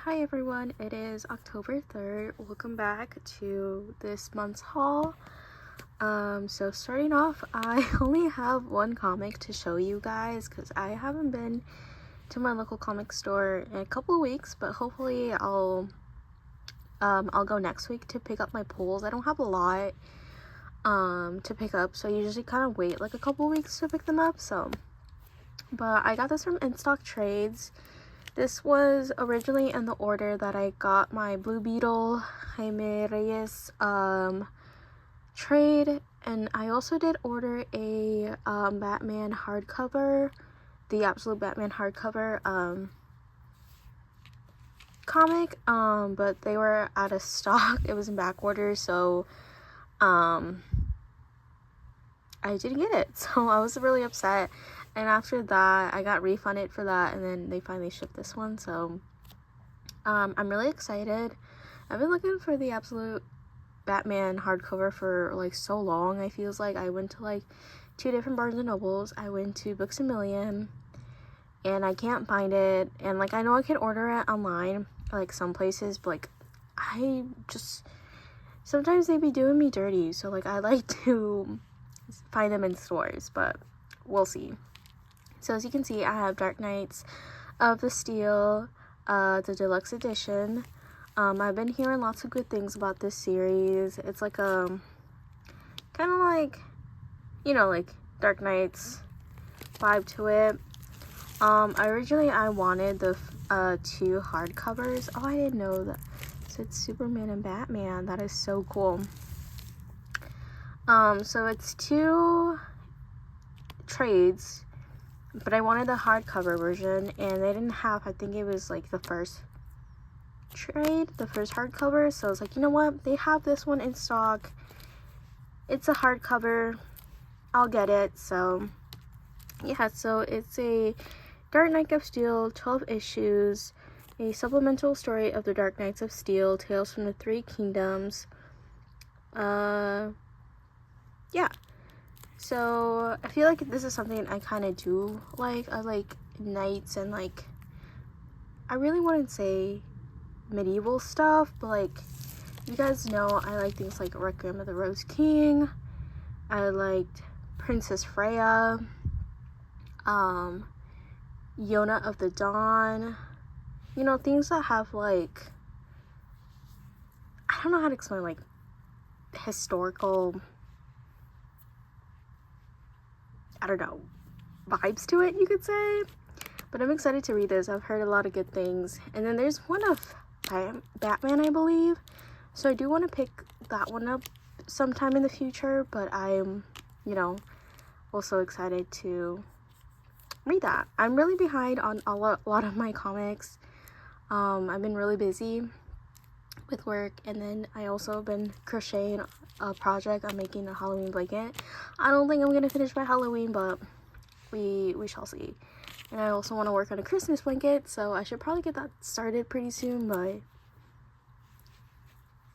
Hi everyone, it is October 3rd. Welcome back to this month's haul. So starting off, I only have one comic to show you guys because I haven't been to my local comic store in a couple of weeks, but hopefully I'll go next week to pick up my pulls. I don't have a lot to pick up, so I usually kind of wait like a couple weeks to pick them up. But I got this from In Stock Trades. This was originally in the order that I got my Blue Beetle Jaime Reyes trade, and I also did order a Batman hardcover, the Absolute Batman hardcover comic, but they were out of stock. It was in back order, so I didn't get it, so I was really upset. And after that, I got refunded for that, and then they finally shipped this one, so I'm really excited. I've been looking for the Absolute Batman hardcover for like so long. I feels like I went to like 2 different Barnes & Nobles. I went to Books A Million, and I can't find it. And like I know I can order it online, like some places, but like I just, sometimes they be doing me dirty, so like I like to find them in stores, but we'll see. So as you can see, I have Dark Knights of the Steel, the deluxe edition. I've been hearing lots of good things about this series. It's like a kind of like, you know, like Dark Knights vibe to it. Originally I wanted the 2 hardcovers. Oh, I didn't know that. So it's Superman and Batman. That is so cool. So it's 2 trades, but I wanted the hardcover version, and they didn't have, I think it was like the first trade, the first hardcover, so I was like, you know what, they have this one in stock, it's a hardcover, I'll get it. So yeah, so it's a Dark Knight of Steel, 12 issues, a supplemental story of the Dark Knights of Steel, Tales from the Three Kingdoms. Yeah, so I feel like this is something I kind of do like. I like knights, and like I really wouldn't say medieval stuff, but like you guys know I like things like Requiem of the Rose King. I liked Princess Freya, Yona of the Dawn, you know, things that have like, I don't know how to explain, like historical, I don't know, vibes to it, you could say. But I'm excited to read this. I've heard a lot of good things. And then there's one of Batman, I believe, so I do want to pick that one up sometime in the future, but I'm, you know, also excited to read that. I'm really behind on a lot of my comics. I've been really busy with work, and then I also have been crocheting a project. I'm making a Halloween blanket. I don't think I'm gonna finish by Halloween, but we shall see. And I also want to work on a Christmas blanket, so I should probably get that started pretty soon, but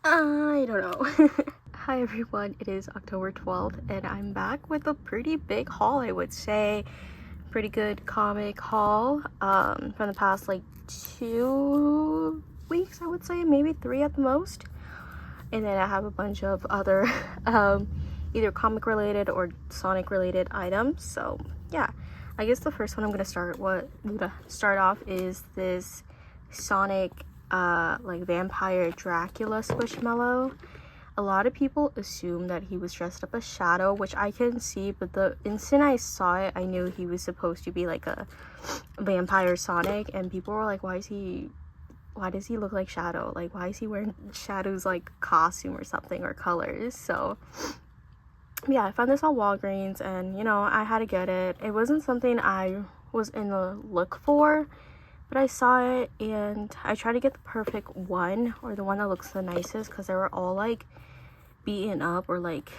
I don't know. Hi everyone, it is October 12th, and I'm back with a pretty big haul, I would say. Pretty good comic haul from the past like 2 weeks, I would say, maybe 3 at the most. And then I have a bunch of other either comic related or Sonic related items. So yeah, I guess the first one I'm gonna start off is this Sonic like vampire Dracula squishmallow. A lot of people assume that he was dressed up as Shadow, which I can see, but the instant I saw it, I knew he was supposed to be like a vampire Sonic, and people were like, why does he look like Shadow? Like, why is he wearing Shadow's like costume or something, or colors? So yeah, I found this on Walgreens, and you know, I had to get it. It wasn't something I was in the look for, but I saw it, and I tried to get the perfect one, or the one that looks the nicest, because they were all like beaten up, or like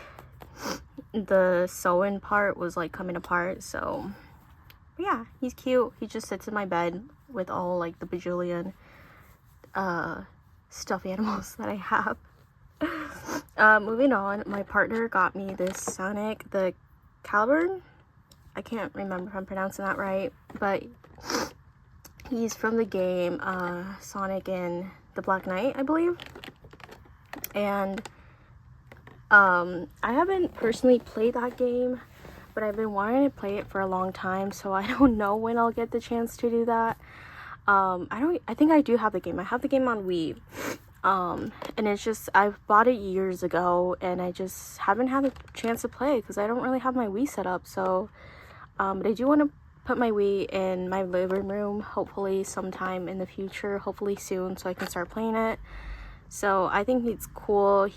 the sewing part was like coming apart. So yeah, he's cute. He just sits in my bed with all like the bajillion stuffed animals that I have. Moving on, my partner got me this Sonic, the caliburn. I can't remember if I'm pronouncing that right, but He's from the game Sonic and the Black Knight, I believe. And I haven't personally played that game, but I've been wanting to play it for a long time, so I don't know when I'll get the chance to do that. I think I do have the game. I have the game on Wii. And it's just, I've bought it years ago, and I just haven't had a chance to play because I don't really have my Wii set up. So, but I do want to put my Wii in my living room, hopefully sometime in the future, hopefully soon, so I can start playing it. So I think he's cool.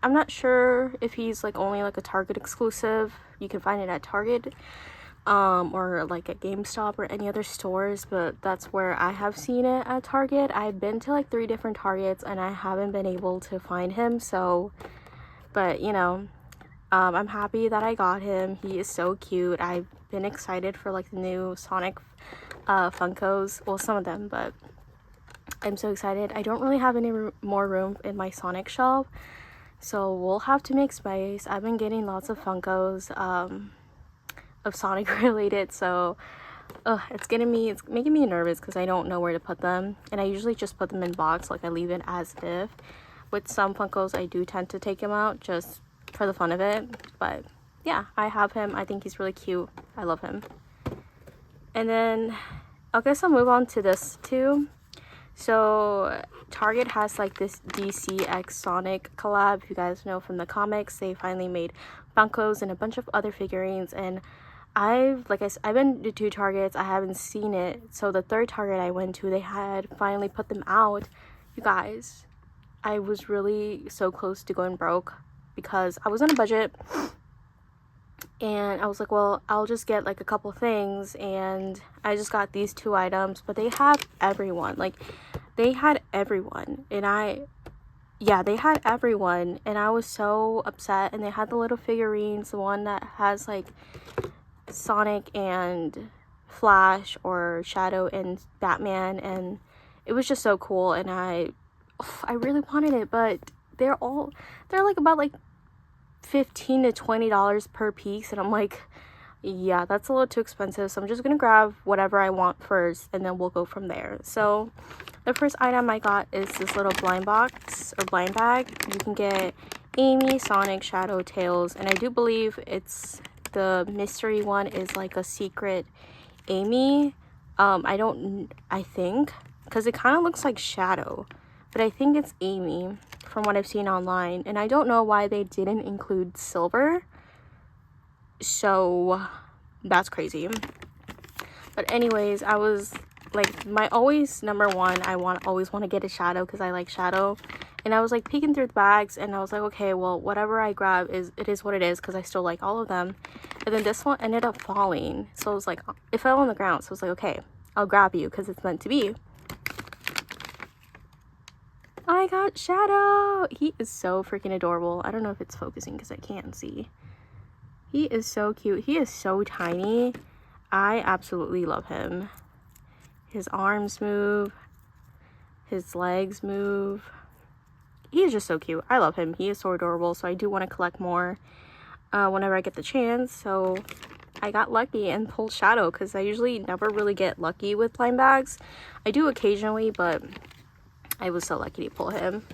I'm not sure if he's like only like a Target exclusive. You can find it at Target, or like at GameStop or any other stores, but that's where I have seen it, at Target. I've been to like 3 different Targets and I haven't been able to find him. So, but you know, I'm happy that I got him. He is so cute. I've been excited for like the new Sonic funkos, well, some of them, but I'm so excited. I don't really have any more room in my Sonic shelf, so we'll have to make space. I've been getting lots of funkos of Sonic related, so it's making me nervous because I don't know where to put them, and I usually just put them in box, like I leave it as if. With some funkos I do tend to take them out just for the fun of it, but yeah, I have him. I think he's really cute. I love him. And then I guess I'll move on to this too. So Target has like this DC X Sonic collab. If you guys know from the comics, they finally made funkos and a bunch of other figurines, and I've been to 2 Targets. I haven't seen it. So the 3rd Target I went to, they had finally put them out. You guys, I was really so close to going broke because I was on a budget, and I was like, well, I'll just get like a couple things, and I just got these 2 items, but they have everyone. Like, they had everyone, and they had everyone, and I was so upset. And they had the little figurines, the one that has like Sonic and Flash or Shadow and Batman, and it was just so cool, and I really wanted it, but they're like about like $15 to $20 per piece, and I'm like, yeah, that's a little too expensive, so I'm just gonna grab whatever I want first, and then we'll go from there. So the first item I got is this little blind box or blind bag. You can get Amy, Sonic, Shadow, Tails, and I do believe it's the mystery one is like a secret Amy. I think, because it kind of looks like Shadow, but I think it's Amy from what I've seen online, and I don't know why they didn't include silver, so that's crazy. But anyways, I was like, my always number one, I always want to get a Shadow because I like Shadow, and I was like peeking through the bags, and I was like, okay, well, whatever I grab is what it is, because I still like all of them. And then this one ended up falling, so it was like, it fell on the ground, so I was like, okay, I'll grab you because it's meant to be. I got Shadow. He is so freaking adorable. I don't know if it's focusing because I can't see. He is so cute. He is so tiny. I absolutely love him. His arms move. His legs move. He is just so cute. I love him. He is so adorable. So I do want to collect more whenever I get the chance. So I got lucky and pulled Shadow because I usually never really get lucky with blind bags. I do occasionally, but I was so lucky to pull him.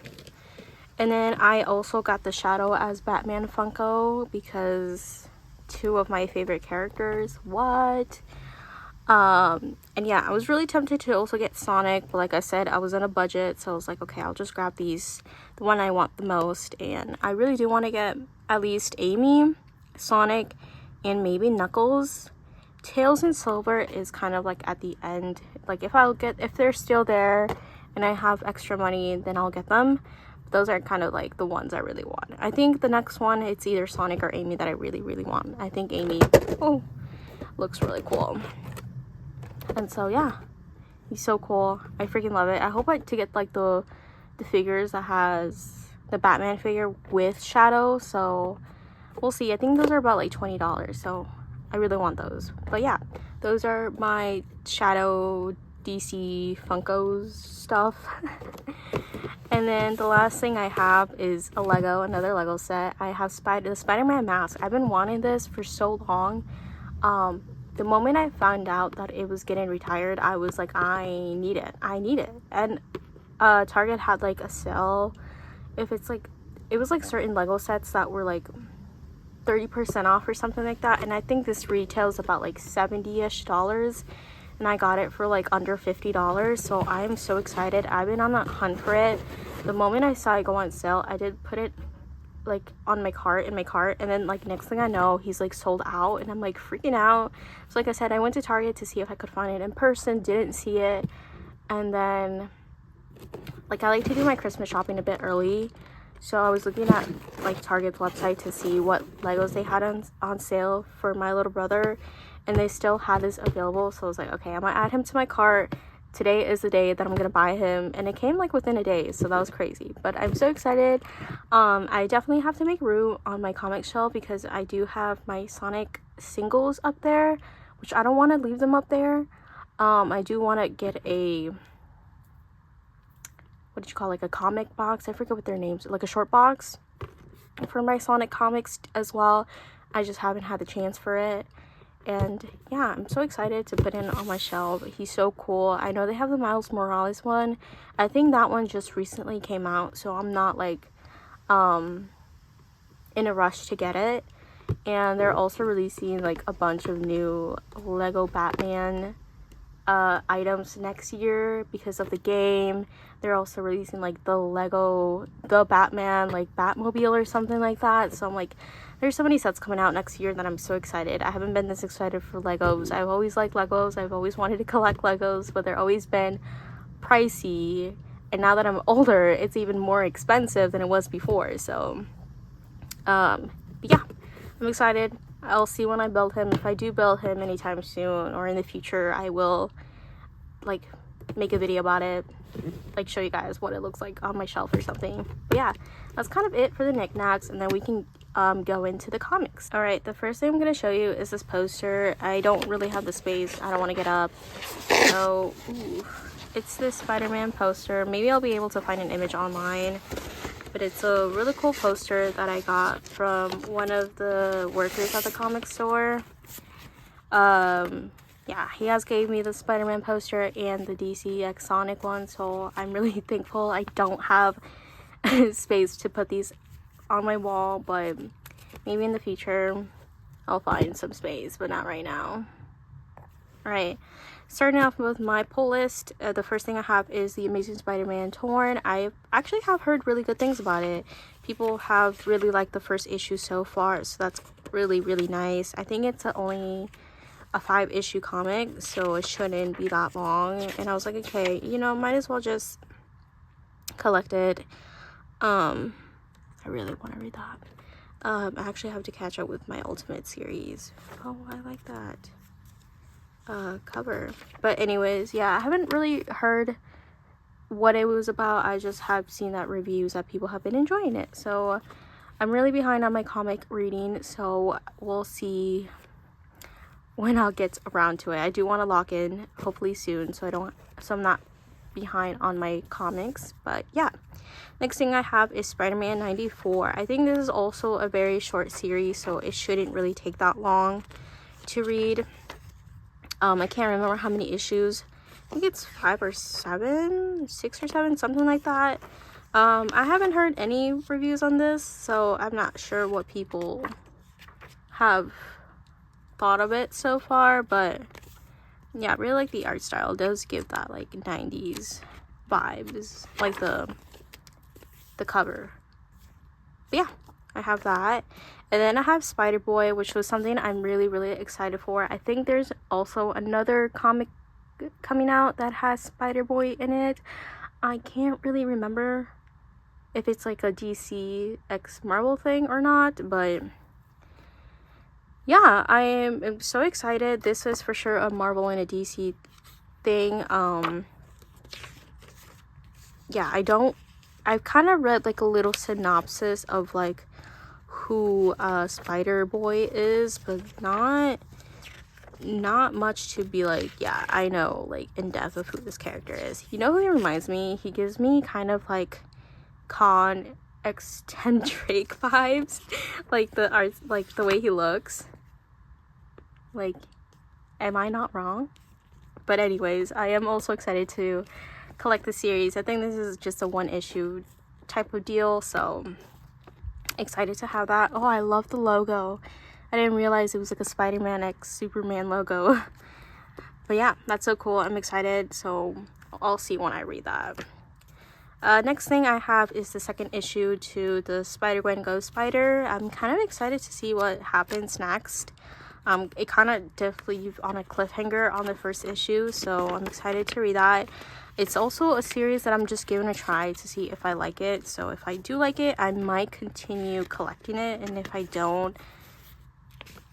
And then I also got the Shadow as Batman Funko because 2 of my favorite characters. And yeah, I was really tempted to also get Sonic, but like I said, I was on a budget, so I was like, okay, I'll just grab the one I want the most. And I really do want to get at least Amy, Sonic, and maybe Knuckles. Tails and Silver is kind of like at the end. Like if they're still there and I have extra money, then I'll get them. Those are kind of like the ones I really want. I think the next one, it's either Sonic or Amy that I really, really want. I think Amy looks really cool. And so yeah, he's so cool. I freaking love it. I hope to get like the figures that has the Batman figure with Shadow. So we'll see. I think those are about like $20. So I really want those. But yeah, those are my Shadow DC Funkos stuff. And then the last thing I have is another Lego set. I have the Spider-Man mask. I've been wanting this for so long. the moment I found out that it was getting retired, I was like, I need it. And Target had like a sale. If it's like, it was like certain Lego sets that were like 30% off or something like that, and I think this retails about like $70-ish, and I got it for like under $50. So I'm so excited. I've been on that hunt for it. The moment I saw it go on sale, I did put it like on my cart, and then like next thing I know, he's like sold out, and I'm like freaking out. So like I said, I went to Target to see if I could find it in person, didn't see it, and then like I like to do my Christmas shopping a bit early, so I was looking at like Target's website to see what Legos they had on sale for my little brother, and they still had this available. So I was like, okay, I'm gonna add him to my cart. Today is the day that I'm gonna buy him, and it came like within a day, so that was crazy. But I'm so excited. I definitely have to make room on my comic shelf because I do have my Sonic singles up there, which I don't want to leave them up there. I do want to get a, what did you call, like a comic box, I forget what their names, like a short box for my Sonic comics as well. I just haven't had the chance for it. And yeah, I'm so excited to put it on my shelf. He's so cool. I know they have the Miles Morales one. I think that one just recently came out, so I'm not like in a rush to get it. And they're also releasing like a bunch of new Lego Batman items next year because of the game. They're also releasing like the Batman like Batmobile or something like that. So I'm like, there's so many sets coming out next year that I'm so excited. I haven't been this excited for Legos. I've always liked Legos. I've always wanted to collect Legos, but they're always been pricey. And now that I'm older, it's even more expensive than it was before. So, but yeah, I'm excited. I'll see when I build him. If I do build him anytime soon or in the future, I will like make a video about it, like show you guys what it looks like on my shelf or something. But yeah, that's kind of it for the knickknacks, and then we can go into the comics. All right, the first thing I'm going to show you is this poster. I don't really have the space. I don't want to get up. So, it's this Spider-Man poster. Maybe I'll be able to find an image online, but it's a really cool poster that I got from one of the workers at the comic store. Yeah, he has gave me the Spider-Man poster and the DC X Sonic one, so I'm really thankful. I don't have space to put these on my wall, but maybe in the future I'll find some space, but not right now. Alright, starting off with my pull list, the first thing I have is the Amazing Spider-Man Torn. I actually have heard really good things about it. People have really liked the first issue so far, so that's really, really nice. I think it's only a 5-issue comic, so it shouldn't be that long. And I was like, okay, you know, might as well just collect it. I really want to read that. I actually have to catch up with my Ultimate series. Oh, I like that cover. But anyways, yeah, I haven't really heard what it was about. I just have seen that reviews that people have been enjoying it. So I'm really behind on my comic reading, so we'll see when I'll get around to it. I do want to lock in hopefully soon, so I'm not behind on my comics. But yeah, next thing I have is Spider-Man 94. I think this is also a very short series, so it shouldn't really take that long to read. I can't remember how many issues. I think it's 5 or 7, 6 or 7, something like that. I haven't heard any reviews on this, so I'm not sure what people have thought of it so far, but yeah, I really like the art style. It does give that like 90s vibes, like the cover. But yeah, I have that. And then I have Spider-Boy, which was something I'm really, really excited for. I think there's also another comic coming out that has Spider-Boy in it. I can't really remember if it's like a DC X Marvel thing or not, but yeah, I am so excited. This is for sure a Marvel and a DC thing. Yeah, I've kind of read like a little synopsis of like who Spider-Boy is, but not much to be like, yeah, I know like in depth of who this character is. You know who he reminds me? He gives me kind of like Con eccentric vibes. Like the art, like the way he looks, like Am I not wrong? But anyways, I am also excited to collect the series. I think this is just a one issue type of deal, so excited to have that. Oh, I love the logo. I didn't realize it was like a Spider-Man x Superman logo. But yeah, that's so cool. I'm excited, so I'll see when I read that. Next thing I have is the second issue to the Spider-Gwen Ghost Spider. I'm kind of excited to see what happens next. It kind of did leave on a cliffhanger on the first issue, so I'm excited to read that. It's also a series that I'm just giving a try to see if I like it. So if I do like it, I might continue collecting it, and if I don't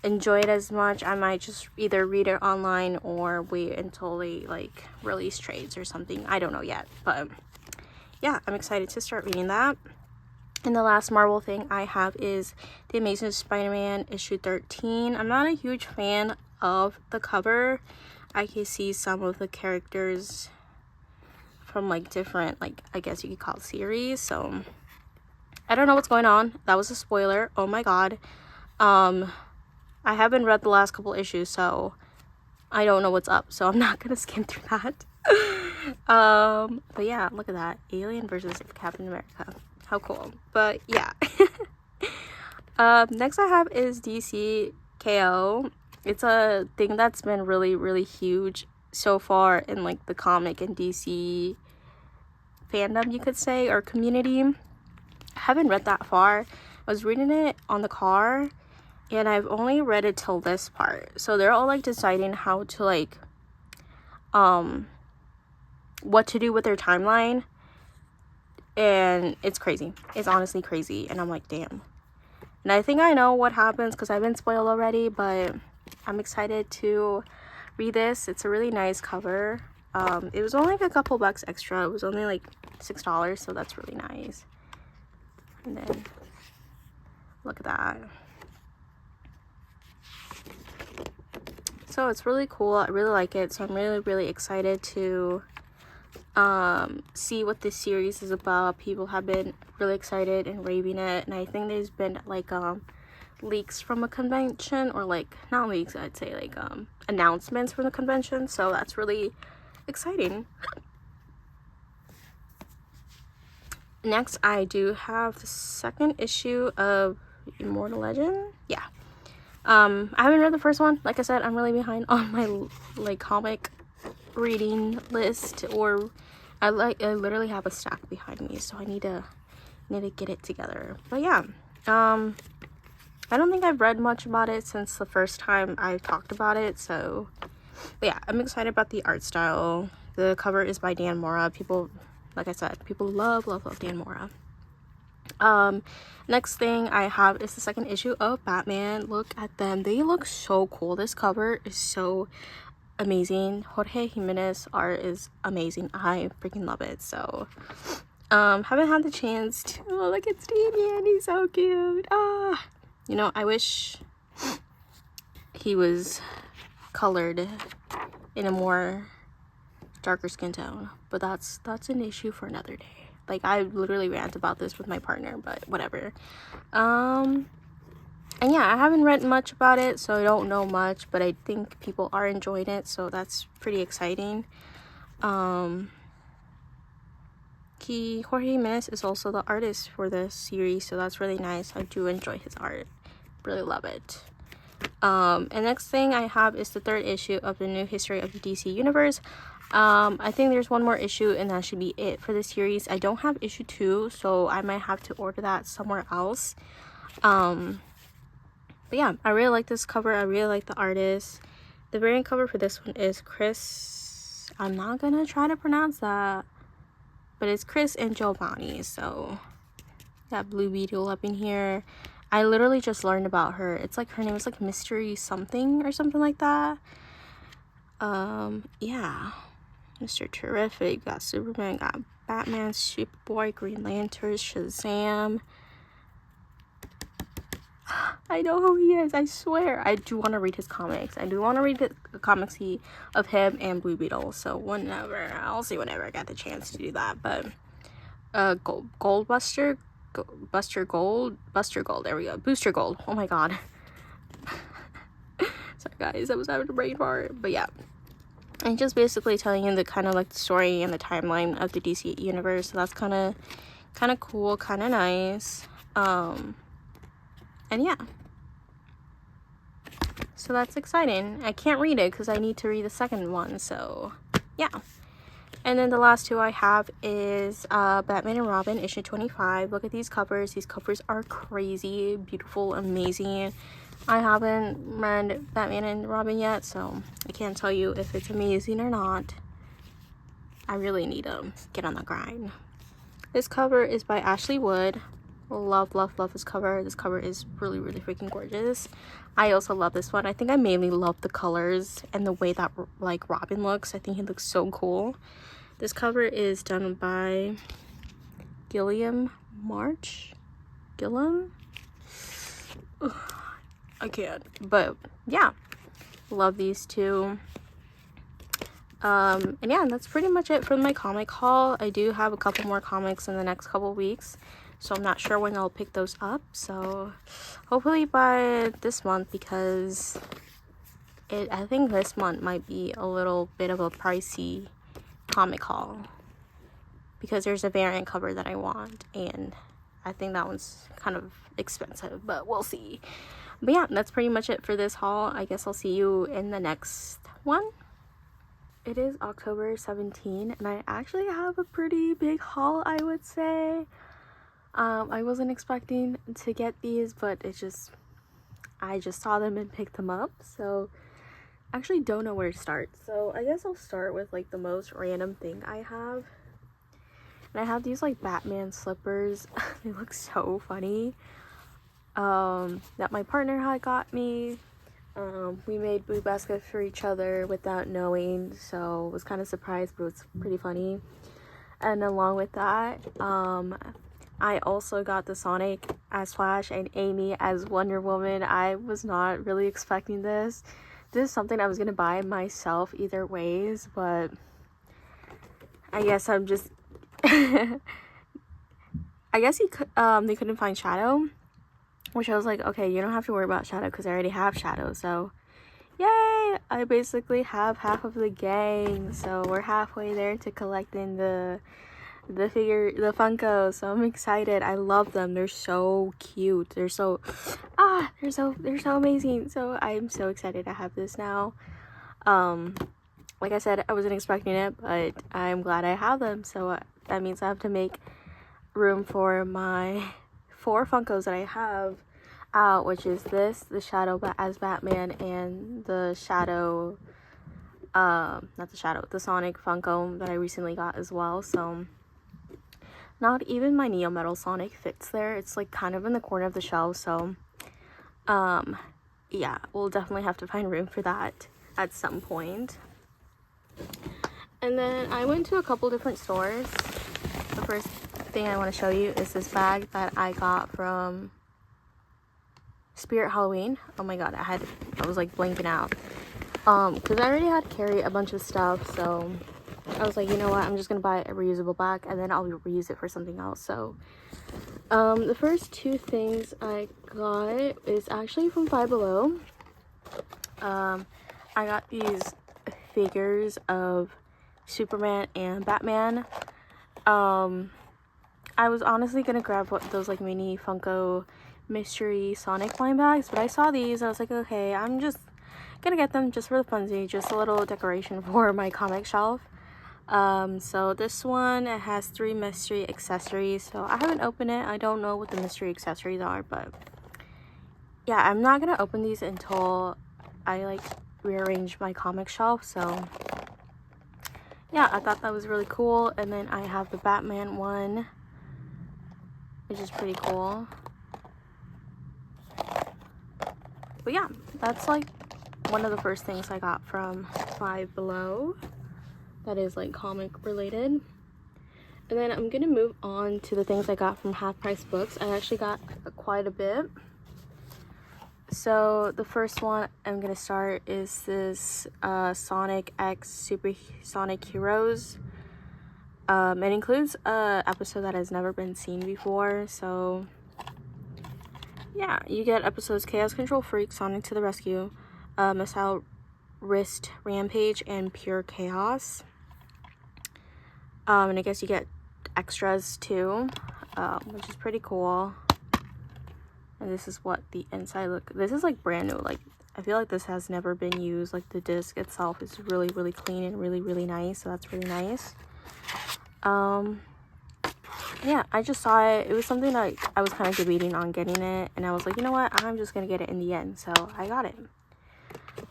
enjoy it as much, I might just either read it online or wait until they like release trades or something. I don't know yet, but yeah, I'm excited to start reading that. And the last Marvel thing I have is The Amazing Spider-Man issue 13. I'm not a huge fan of the cover. I can see some of the characters from like different, like, I guess you could call it series, so I don't know what's going on. That was a spoiler. Oh my god. I haven't read the last couple issues, so I don't know what's up, so I'm not gonna skim through that. But yeah, look at that. Alien versus Captain America. How cool. But yeah. Next I have is DC KO. It's a thing that's been really huge so far in like the comic and DC fandom, you could say, or community. I haven't read that far. I was reading it on the car and I've only read it till this part. So they're all like deciding how to like what to do with their timeline, and it's crazy. It's honestly crazy, and I'm like, damn. And I think I know what happens because I've been spoiled already, but I'm excited to read this. It's a really nice cover. It was only like a couple bucks extra. It was only like $6, so that's really nice. And then look at that. So it's really cool. I really like it, so I'm really excited to see what this series is about. People have been really excited and raving it, and I think there's been like leaks from a convention, or like not leaks, I'd say like announcements from the convention, so that's really exciting. Next I do have the second issue of Immortal Legend. Yeah, I haven't read the first one. Like I said, I'm really behind on my like comic reading list, or I literally have a stack behind me, so I need to get it together. But yeah, I don't think I've read much about it since the first time I talked about it, so but yeah, I'm excited about the art style. The cover is by Dan Mora. People, like I said, people love Dan Mora. Next thing I have is the second issue of Batman. Look at them. They look so cool. This cover is so amazing. Jorge Jimenez art is amazing. I freaking love it. So haven't had the chance to look at Damian. He's so cute. You know, I wish he was colored in a more darker skin tone, but that's an issue for another day. Like, I literally rant about this with my partner, but whatever. And yeah, I haven't read much about it, so I don't know much, but I think people are enjoying it, so that's pretty exciting. Jorge Jimenez is also the artist for the series, so that's really nice. I do enjoy his art. Really love it. And next thing I have is the third issue of the New History of the DC Universe. I think there's one more issue and that should be it for the series. I don't have issue 2, so I might have to order that somewhere else. But yeah, I really like this cover. I really like the artist. The variant cover for this one is Chris. I'm not gonna try to pronounce that, but it's Chris and Giovanni. So that Blue Beetle up in here. I literally just learned about her. It's like her name is like Mystery something or something like that. Yeah. Mr. Terrific, got Superman, got Batman, Superboy, Green Lantern, Shazam. I know who he is, I swear. I do want to read his comics. I do want to read the comics of him and Blue Beetle. So whenever, I'll see whenever I got the chance to do that. But Buster Gold, there we go. Booster Gold. Oh my god. Sorry guys, I was having a brain fart. But yeah, and just basically telling you the kind of like the story and the timeline of the DC universe. So that's kind of cool, kind of nice. And yeah, so that's exciting. I can't read it because I need to read the second one, so yeah. And then the last two I have is Batman and Robin issue 25. Look at these covers. These covers are crazy, beautiful, amazing. I haven't read Batman and Robin yet, so I can't tell you if it's amazing or not. I really need to get on the grind. This cover is by Ashley Wood. Love this cover. This cover is really freaking gorgeous. I also love this one. I think I mainly love the colors and the way that like Robin looks. I think he looks so cool. This cover is done by Gilliam March. Gilliam? Ugh, I can't. But yeah, love these two. And yeah, that's pretty much it for my comic haul. I do have a couple more comics in the next couple weeks, so I'm not sure when I'll pick those up. So hopefully by this month, because I think this month might be a little bit of a pricey comic haul, because there's a variant cover that I want, and I think that one's kind of expensive, but we'll see. But yeah, that's pretty much it for this haul. I guess I'll see you in the next one. It is October 17, and I actually have a pretty big haul, I would say. I wasn't expecting to get these, but I just saw them and picked them up, so I actually don't know where to start. So I guess I'll start with like the most random thing I have. And I have these like Batman slippers. They look so funny. That my partner had got me. We made boot baskets for each other without knowing, so I was kind of surprised, but it was pretty funny. And along with that, I also got the Sonic as Flash and Amy as Wonder Woman. I was not really expecting this. This is something I was gonna buy myself either ways, but I guess I'm just I guess they couldn't find Shadow, which I was like, okay, you don't have to worry about Shadow because I already have Shadow. So yay, I basically have half of the gang, so we're halfway there to collecting the funkos. So I'm excited. I love them. They're so cute. They're so amazing. So I'm so excited to have this now. Like I said, I wasn't expecting it, but I'm glad I have them. So that means I have to make room for my 4 funkos that I have out, which is the Shadow as Batman, and the Sonic funko that I recently got as well. So not even my Neo Metal Sonic fits there. It's like kind of in the corner of the shelf. So yeah, we'll definitely have to find room for that at some point. And then I went to a couple different stores. The first thing I want to show you is this bag that I got from Spirit Halloween. Oh my god, I was like blanking out, because I already had to carry a bunch of stuff, so I was like, you know what, I'm just gonna buy a reusable bag and then I'll reuse it for something else. So the first 2 things I got is actually from Five Below. I got these figures of Superman and Batman. I was honestly gonna grab those like mini Funko mystery Sonic blind bags, but I saw these. I was like, okay, I'm just gonna get them just for the funsy, just a little decoration for my comic shelf. So this one, it has 3 mystery accessories. So I haven't opened it. I don't know what the mystery accessories are, but yeah, I'm not gonna open these until I like rearrange my comic shelf. So yeah, I thought that was really cool. And then I have the Batman one, which is pretty cool. But yeah, that's like one of the first things I got from Five Below that is like comic related. And then I'm gonna move on to the things I got from Half Price Books. I actually got quite a bit. So the first one I'm gonna start is this Sonic X Supersonic Heroes. It includes an episode that has never been seen before. So yeah, you get episodes Chaos Control Freak, Sonic to the Rescue, Masao Wrist Rampage and Pure Chaos. And I guess you get extras too, which is pretty cool. And this is what the inside look. This is like brand new. Like, I feel like this has never been used. Like, the disc itself is really, really clean and really, really nice. So that's really nice. Yeah, I just saw it. It was something that I was kind of debating on getting it. And I was like, you know what? I'm just going to get it in the end. So I got it.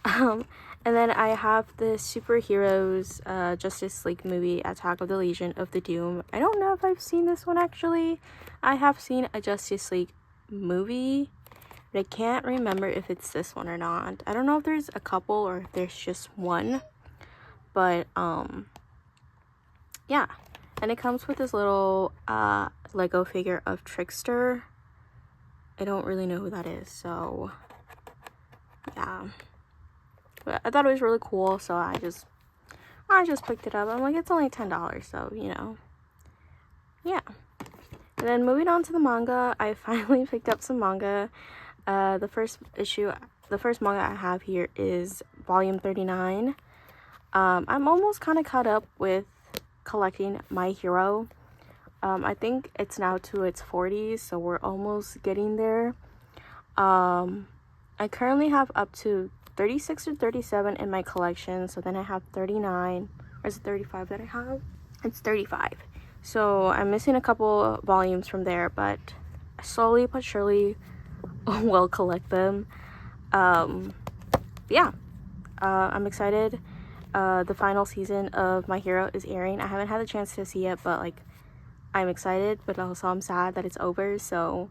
And then I have the superheroes Justice League movie, Attack of the Legion of the Doom. I don't know if I've seen this one actually. I have seen a Justice League movie, but I can't remember if it's this one or not. I don't know if there's a couple or if there's just one. But yeah. And it comes with this little Lego figure of Trickster. I don't really know who that is, so yeah. But I thought it was really cool, so I just picked it up. I'm like, it's only $10, so you know. Yeah. And then moving on to the manga, I finally picked up some manga. The first manga I have here is volume 39. I'm almost kind of caught up with collecting My Hero. I think it's now to its 40s, so we're almost getting there. I currently have up to 36 or 37 in my collection, so then I have 39, or is it 35 that I have? It's 35. So I'm missing a couple volumes from there, but slowly but surely will collect them. Yeah, I'm excited. The final season of My Hero is airing. I haven't had a chance to see it, but like, I'm excited, but also I'm sad that it's over, so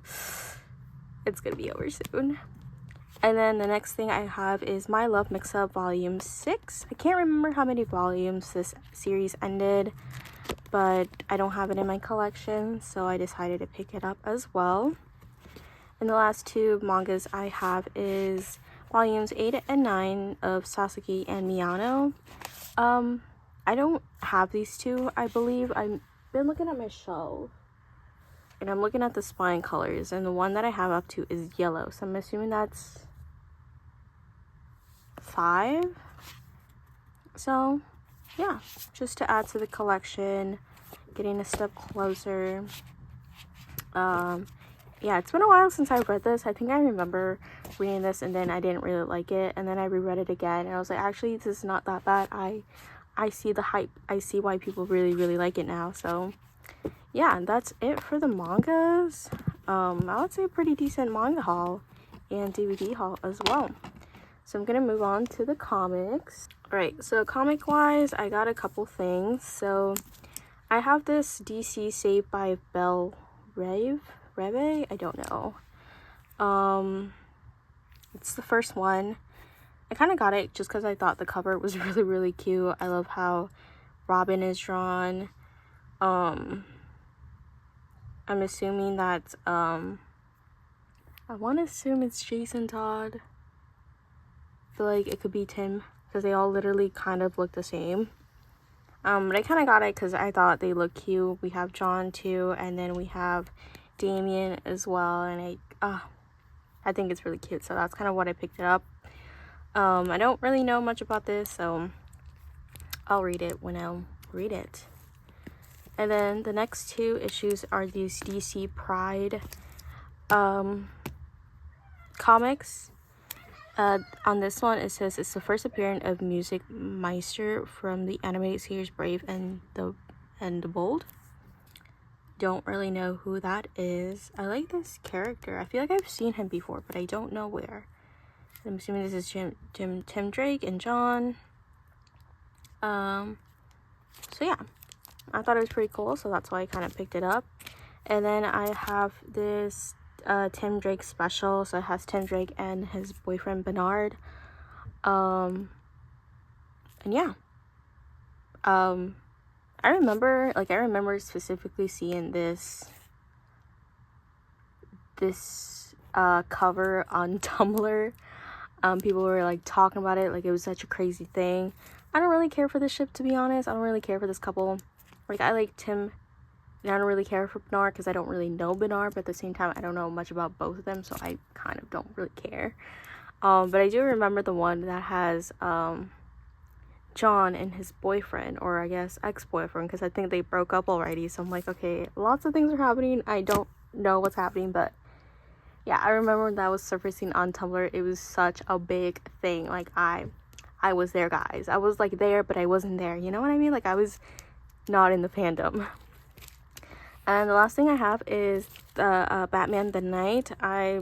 it's gonna be over soon. And then the next thing I have is My Love Mixup Volume 6. I can't remember how many volumes this series ended, but I don't have it in my collection, so I decided to pick it up as well. And the last two mangas I have is volumes 8 and 9 of Sasaki and Miyano. I don't have these two, I believe. I've been looking at my shelf, and I'm looking at the spine colors, and the one that I have up to is yellow, so I'm assuming that's 5. So yeah, just to add to the collection, getting a step closer. Yeah, it's been a while since I read this. I think I remember reading this and then I didn't really like it, and then I reread it again and I was like, actually, this is not that bad. I see the hype. I see why people really, really like it now. So yeah, that's it for the mangas. I would say a pretty decent manga haul and DVD haul as well. So I'm gonna move on to the comics. Alright, so comic wise, I got a couple things. So I have this DC Saved by Belle Reve, I don't know. It's the first one. I kind of got it just because I thought the cover was really, really cute. I love how Robin is drawn. I'm assuming that I want to assume it's Jason Todd. I feel like it could be Tim because they all literally kind of look the same. But I kind of got it because I thought they look cute. We have John too, and then we have Damien as well, and I think it's really cute, so that's kind of what I picked it up. I don't really know much about this, so I'll read it when I'll read it. And then the next two issues are these DC Pride comics. On this one, it says it's the first appearance of Music Meister from the animated series Brave and the Bold. Don't really know who that is. I like this character. I feel like I've seen him before, but I don't know where. I'm assuming this is Tim Drake and John. So yeah, I thought it was pretty cool, so that's why I kind of picked it up. And then I have this Tim Drake special, so it has Tim Drake and his boyfriend Bernard. And yeah, I remember specifically seeing this cover on Tumblr. People were like talking about it like it was such a crazy thing. I don't really care for this ship, to be honest. I don't really care for this couple. Like, I like Tim, and I don't really care for Bernard because I don't really know Bernard, but at the same time I don't know much about both of them, so I kind of don't really care. But I do remember the one that has John and his boyfriend, or I guess ex-boyfriend, because I think they broke up already. So I'm like, okay, lots of things are happening. I don't know what's happening, but yeah, I remember when that was surfacing on Tumblr. It was such a big thing. Like I was there, guys. I was like there, but I wasn't there. You know what I mean? Like I was not in the fandom. And the last thing I have is the Batman the Knight. I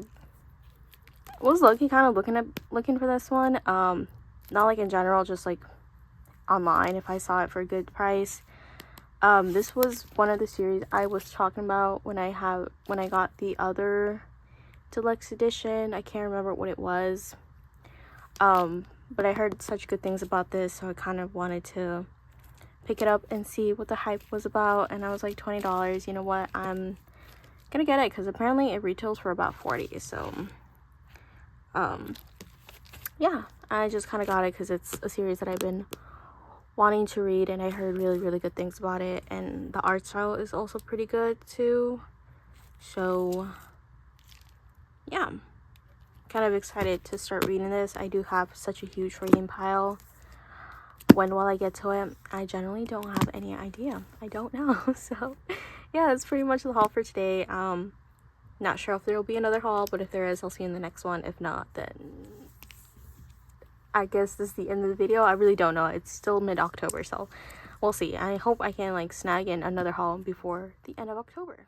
was looking for this one. Not like in general, just like online if I saw it for a good price. This was one of the series I was talking about when I got the other Deluxe edition. I can't remember what it was. But I heard such good things about this, so I kind of wanted to pick it up and see what the hype was about. And I was like, $20. You know what? I'm gonna get it because apparently it retails for about $40. So, yeah, I just kind of got it because it's a series that I've been wanting to read, and I heard really, really good things about it. And the art style is also pretty good too. So, yeah, kind of excited to start reading this. I do have such a huge reading pile. When will I get to it? I generally don't have any idea. I don't know. So yeah, that's pretty much the haul for today. Not sure if there will be another haul, but if there is, I'll see you in the next one. If not, then I guess this is the end of the video. I really don't know. It's still mid-October, so we'll see. I hope I can like snag in another haul before the end of October.